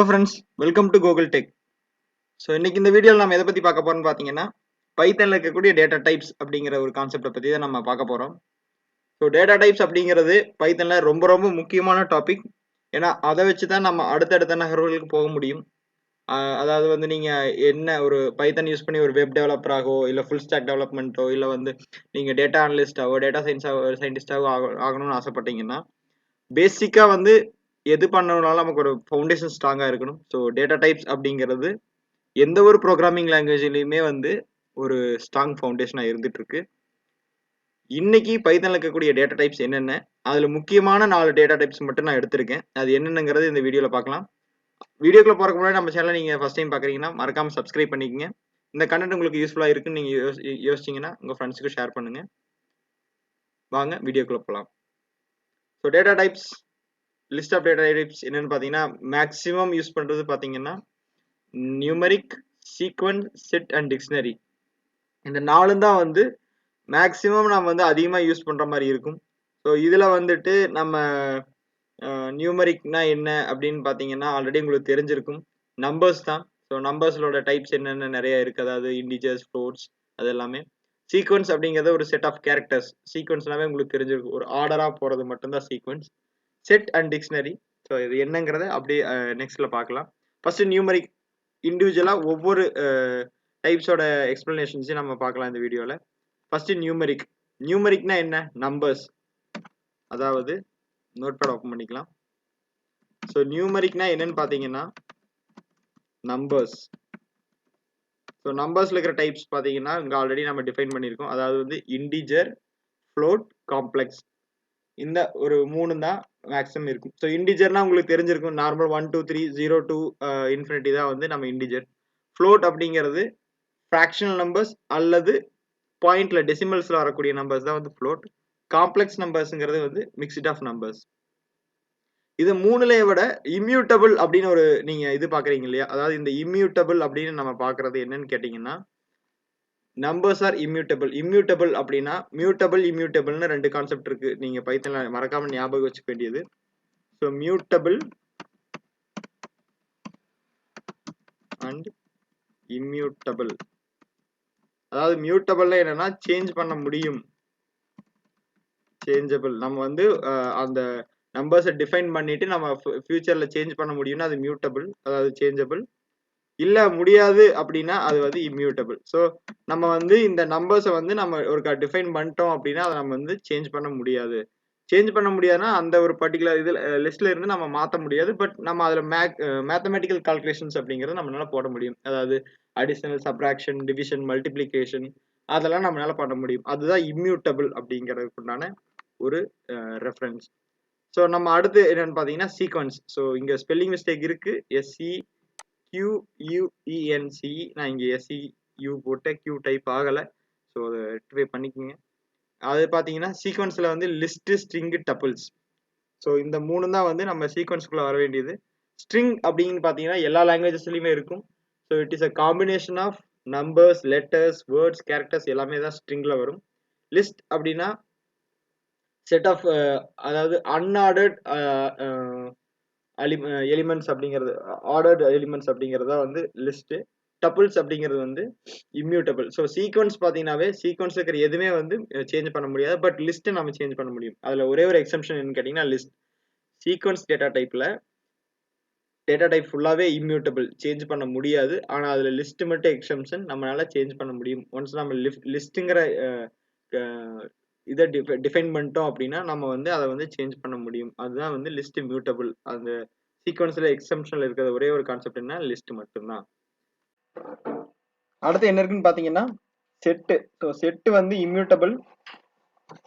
friends, welcome to Google Tech. So இன்னைக்கு இந்த வீடியோவில் நம்ம எதை பற்றி பார்க்க போகிறோம்னு பார்த்தீங்கன்னா பைத்தனில் இருக்கக்கூடிய டேட்டா டைப்ஸ் அப்படிங்கிற ஒரு கான்செப்டை பற்றி தான் நம்ம பார்க்க போகிறோம். ஸோ டேட்டா டைப்ஸ் அப்படிங்கிறது பைத்தனில் ரொம்ப ரொம்ப முக்கியமான டாபிக். ஏன்னா அதை வச்சு தான் நம்ம அடுத்தடுத்த நகர்வுகளுக்கு போக முடியும். அதாவது வந்து நீங்கள் என்ன ஒரு பைத்தன் யூஸ் பண்ணி ஒரு வெப் டெவலப்பராகவோ இல்லை ஃபுல் ஸ்டாக் டெவலப்மெண்ட்டோ இல்லை வந்து நீங்கள் டேட்டா அனலிஸ்டாவோ டேட்டா சயின்டிஸ்டாவோ ஆகணும்னு ஆசைப்பட்டீங்கன்னா பேசிக்காக வந்து எது பண்ணணும்னாலும் நமக்கு ஒரு ஃபவுண்டேஷன் ஸ்ட்ராங்காக இருக்கணும். ஸோ டேட்டா டைப்ஸ் அப்படிங்கிறது எந்த ஒரு ப்ரோக்ராமிங் லாங்குவேஜ்லையுமே வந்து ஒரு ஸ்ட்ராங் ஃபவுண்டேஷனாக இருந்துட்டு இருக்கு. இன்னைக்கு பைத்தனில் இருக்கக்கூடிய டேட்டா டைப்ஸ் என்னென்ன, அதில் முக்கியமான 4 டேட்டா டைப்ஸ் மட்டும் நான் எடுத்திருக்கேன். அது என்னென்னங்கிறது இந்த வீடியோவில் பார்க்கலாம். வீடியோக்குள்ள போகிறக்கு முன்னாடி நம்ம சேனலை நீங்கள் ஃபஸ்ட் டைம் பார்க்குறீங்கன்னா மறக்காமல் சப்ஸ்கிரைப் பண்ணிக்கங்க. இந்த கண்டென்ட் உங்களுக்கு யூஸ்ஃபுல்லாக இருக்குன்னு நீங்கள் யோசிச்சிங்கன்னா உங்கள் ஃப்ரெண்ட்ஸுக்கு ஷேர் பண்ணுங்கள். வாங்க வீடியோக்குள்ளே போகலாம். So data types, list of data types என்னென்னு பார்த்தீங்கன்னா மேக்ஸிமம் யூஸ் பண்ணுறது பார்த்தீங்கன்னா numeric, sequence, set and dictionary. இந்த 4 தான் வந்து மேக்ஸிமம் நம்ம வந்து அதிகமாக யூஸ் பண்ணுற மாதிரி இருக்கும். ஸோ இதில் வந்துட்டு நம்ம நியூமரிக்னா என்ன அப்படின்னு பார்த்தீங்கன்னா ஆல்ரெடி உங்களுக்கு தெரிஞ்சிருக்கும், நம்பர்ஸ் தான். ஸோ நம்பர்ஸோட டைப்ஸ் என்னென்ன நிறைய இருக்குது, அதாவது இண்டிஜர்ஸ், ஃப்ளோட்ஸ், அது எல்லாமே. சீக்வன்ஸ் அப்படிங்கிறது ஒரு செட் ஆஃப் கேரக்டர்ஸ். சீக்வன்ஸ்னாவே உங்களுக்கு தெரிஞ்சிருக்கும், ஒரு ஆர்டராக போகிறது மட்டும்தான் sequence. Set and dictionary, so இது என்னங்கிறத அப்படியே நெக்ஸ்ட்ல பார்க்கலாம். ஃபர்ஸ்ட் நியூமரிக், இண்டிவிஜுவலாக ஒவ்வொரு டைப்ஸோட எக்ஸ்பிளனேஷன்ஸையும் நம்ம பார்க்கலாம் இந்த வீடியோவில். First numeric. நியூமரிக்னா என்ன? நம்பர்ஸ். அதாவது நோட்பேட் ஓப்பன் பண்ணிக்கலாம். ஸோ நியூமரிக்னா என்னன்னு பார்த்தீங்கன்னா நம்பர்ஸ். ஸோ நம்பர்ஸ்ல இருக்கிற டைப்ஸ் பார்த்தீங்கன்னா இங்கே ஆல்ரெடி நம்ம டிஃபைன் பண்ணியிருக்கோம். அதாவது வந்து இண்டிஜர், ஃப்ளோட், காம்ப்ளெக்ஸ். இந்த ஒரு 3 தான் மேக்ஸிமம் இருக்கும். ஸோ இண்டிஜர்னா உங்களுக்கு தெரிஞ்சிருக்கும், நார்மல் 1 2 3 0 to இன்ஃபினிட்டி தான் வந்து நம்ம இண்டிஜர். ஃப்ளோட் அப்படிங்கிறது ஃப்ராக்ஷனல் நம்பர்ஸ் அல்லது பாயிண்ட்ல டெசிமல்ஸ்ல வரக்கூடிய நம்பர்ஸ் தான் வந்து ஃப்ளோட். காம்ப்ளெக்ஸ் நம்பர்ஸ்ங்கிறது வந்து மிக்ஸ்ட் ஆஃப் நம்பர்ஸ். இது 3லயே விட இம்யூட்டபிள் அப்படின்னு ஒரு நீங்க இது பாக்குறீங்க இல்லையா, அதாவது இந்த இம்யூட்டபிள் அப்படின்னு நம்ம பாக்குறது என்னன்னு கேட்டீங்கன்னா நம்பர்ஸ் ஆர் இம்யூட்டபிள். இம்யூட்டபிள் அப்படின்னா மியூட்டபிள், இம்யூட்டபிள்னு 2 கான்செப்ட் இருக்கு. நீங்க பைத்தன்ல மறக்காம ஞாபகம் வச்சுக்க வேண்டியது. So mutable and immutable. அதாவது மியூட்டபிள்னா என்னன்னா சேஞ்ச் பண்ண முடியும், சேஞ்சபிள். நம்ம வந்து அந்த நம்பர்ஸை டிஃபைன் பண்ணிட்டு நம்ம ஃபியூச்சர்ல சேஞ்ச் பண்ண முடியும்னா அது மியூட்டபிள், அதாவது சேஞ்சபிள். இல்ல முடியாது அப்படின்னா அது வந்து இம்யூட்டபிள். ஸோ நம்ம வந்து இந்த நம்பர்ஸை வந்து நம்ம ஒரு டிஃபைன் பண்ணிட்டோம் அப்படின்னா அதை நம்ம வந்து சேஞ்ச் பண்ண முடியாது. சேஞ்ச் பண்ண முடியாதுன்னா அந்த ஒரு பர்டிகுலர் இதில் லிஸ்ட்ல இருந்து நம்ம மாற்ற முடியாது. பட் நம்ம அதில் மேத்தமெட்டிக்கல் கால்குலேஷன்ஸ் அப்படிங்கிறத நம்மளால போட முடியும். அதாவது அடிஷனல், சப்ராக்ஷன், டிவிஷன், மல்டிப்ளிகேஷன், அதெல்லாம் நம்மளால பண்ண முடியும். அதுதான் இம்யூட்டபிள் அப்படிங்கிறதுக்கு உண்டான ஒரு ரெஃபரன்ஸ். ஸோ நம்ம அடுத்து என்னன்னு பார்த்தீங்கன்னா சீக்வன்ஸ். ஸோ இங்கே ஸ்பெல்லிங் மிஸ்டேக் இருக்கு, SEQUENC. நான் இங்கே SEU போட்டேன், Q டைப் ஆகலை. ஸோ அதை ரெக்டிஃபை பண்ணிக்கோங்க. அது பார்த்தீங்கன்னா சீக்வன்ஸில் வந்து லிஸ்ட், ஸ்ட்ரிங், டப்பிள்ஸ். ஸோ இந்த 3 தான் வந்து நம்ம சீக்வன்ஸ்குள்ளே வர வேண்டியது. ஸ்ட்ரிங் அப்படின்னு பார்த்தீங்கன்னா எல்லா லாங்குவேஜஸ்லையுமே இருக்கும். So it is a combination of numbers, letters, words, characters எல்லாமே தான் ஸ்ட்ரிங்கில் வரும். லிஸ்ட் அப்படின்னா செட் ஆஃப், அதாவது அன்ஆர்டர்ட் எலிமெண்ட்ஸ் அப்படிங்கிறது, ஆர்டர்ட் எலிமெண்ட்ஸ் அப்படிங்கிறதா வந்து லிஸ்ட். டப்பிள்ஸ் அப்படிங்கிறது வந்து இம்யூட்டபிள். ஸோ சீக்வன்ஸ் பார்த்தீங்கன்னாவே சீக்வன்ஸ் இருக்கிற எதுவுமே வந்து சேஞ்ச் பண்ண முடியாது. பட் லிஸ்ட்டை நம்ம சேஞ்ச் பண்ண முடியும். அதில் ஒரே ஒரு எக்ஸம்ஷன் என்னன்னு கேட்டிங்கன்னா லிஸ்ட். சீக்வன்ஸ் டேட்டா டைப்பில் டேட்டா டைப் ஃபுல்லாகவே இம்யூட்டபிள், சேஞ்ச் பண்ண முடியாது. ஆனால் அதில் லிஸ்ட் மட்டும் எக்ஸம்ஷன், நம்மளால சேஞ்ச் பண்ண முடியும். ஒன்ஸ் நம்ம லிஸ்ட்டுங்கிற இதை டிஃபைன் பண்ணிட்டோம் அப்படின்னா நம்ம வந்து அதை வந்து சேஞ்ச் பண்ண முடியும். அதுதான் வந்து லிஸ்ட் மியூட்டபிள். அந்த சீக்வன்ஸில் எக்ஸம்ஷனில் இருக்கிற ஒரே ஒரு கான்செப்ட் என்ன, லிஸ்ட் மட்டும்தான். அடுத்து என்ன இருக்குன்னு பார்த்தீங்கன்னா செட்டு. ஸோ செட்டு வந்து இம்யூட்டபிள்.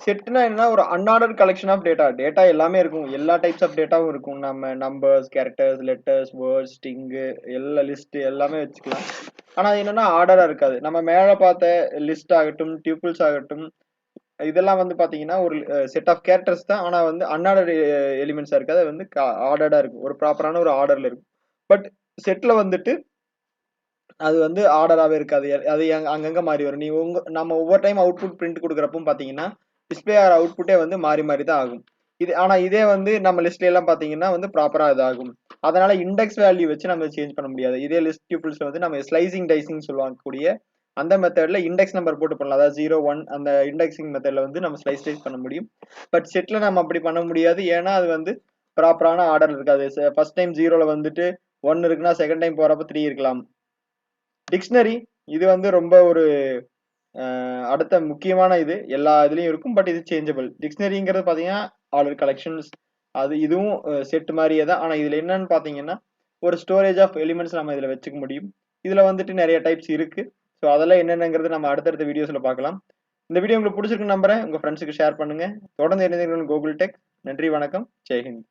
செட்னா என்ன, ஒரு அன்ஆர்டர் கலெக்ஷன் ஆஃப் டேட்டா. டேட்டா எல்லாமே இருக்கும், எல்லா டைப்ஸ் ஆஃப் டேட்டாவும் இருக்கும். நம்ம numbers, characters, letters, words, string, எல்லா லிஸ்ட் எல்லாமே வச்சுக்கலாம். ஆனால் என்னன்னா ஆர்டராக இருக்காது. நம்ம மேலே பார்த்த லிஸ்ட் ஆகட்டும், டியூபிள்ஸ் ஆகட்டும், இதெல்லாம் வந்து பார்த்தீங்கன்னா ஒரு செட் ஆஃப் கேரக்டர்ஸ் தான். ஆனால் வந்து அன்ஆர்டர் எலிமெண்ட்ஸாக இருக்காது, அது வந்து ஆர்டர்டாக இருக்கும், ஒரு ப்ராப்பரான ஒரு ஆர்டரில் இருக்கும். பட் செட்டில் வந்துட்டு அது வந்து ஆர்டராகவே இருக்காது, அது அங்கங்கே மாறி வரும். நம்ம ஒவ்வொரு டைம் அவுட்புட் பிரிண்ட் கொடுக்குறப்பவும் பார்த்தீங்கன்னா டிஸ்பிளே ஆகிற அவுட்புட்டே வந்து மாறி மாறி தான் ஆகும். ஆனா இதே வந்து நம்ம லிஸ்ட்ல எல்லாம் பாத்தீங்கன்னா வந்து ப்ராப்பரா இதாகும். அதனால இண்டெக்ஸ் வேல்யூ வச்சு நம்ம சேஞ்ச் பண்ண முடியாது. இதே லிஸ்ட் டியூபிள்ஸ்ல வந்து நம்ம ஸ்லைசிங் டைசிங் சொல்லுவாங்க கூடிய அந்த மெத்தட்ல இண்டெக்ஸ் நம்பர் போட்டு பண்ணலாம். அதாவது 0 1 அந்த இண்டெக்ஸிங் மெத்தட்ல வந்து நம்ம ஸ்லைஸ் டைஸ் பண்ண முடியும். பட் செட்ல நம்ம அப்படி பண்ண முடியாது. ஏன்னா அது வந்து ப்ராப்பரான ஆர்டர் இருக்காது. ஃபர்ஸ்ட் டைம் 0ல வந்துட்டு 1 இருக்குன்னா செகண்ட் டைம் போறப்ப 3 இருக்கலாம். டிக்ஷனரி இது வந்து ரொம்ப ஒரு அடுத்த முக்கியமான இது எல்லா இதுலயும் இருக்கும். பட் இது சேஞ்சபிள். டிக்ஷனரிங்கிறது பாத்தீங்கன்னா ஆர்டர் கலெக்ஷன்ஸ் அது இதுவும் செட் மாதிரியே தான். ஆனா இதுல என்னன்னு பாத்தீங்கன்னா ஒரு ஸ்டோரேஜ் ஆஃப் எலிமெண்ட்ஸ் நம்ம இதுல வச்சுக்க முடியும். இதுல வந்துட்டு நிறைய டைப்ஸ் இருக்கு. ஸோ அதெல்லாம் என்னென்னங்கிறது நம்ம அடுத்தடுத்த வீடியோஸ்ல பார்க்கலாம். இந்த வீடியோ உங்களுக்கு பிடிச்சிருக்கு நம்புறேன். உங்க ஃப்ரெண்ட்ஸுக்கு ஷேர் பண்ணுங்க. தொடர்ந்து இணைந்திருங்கள் கூகுள் டெக். நன்றி, வணக்கம், ஜெய்ஹிந்த்.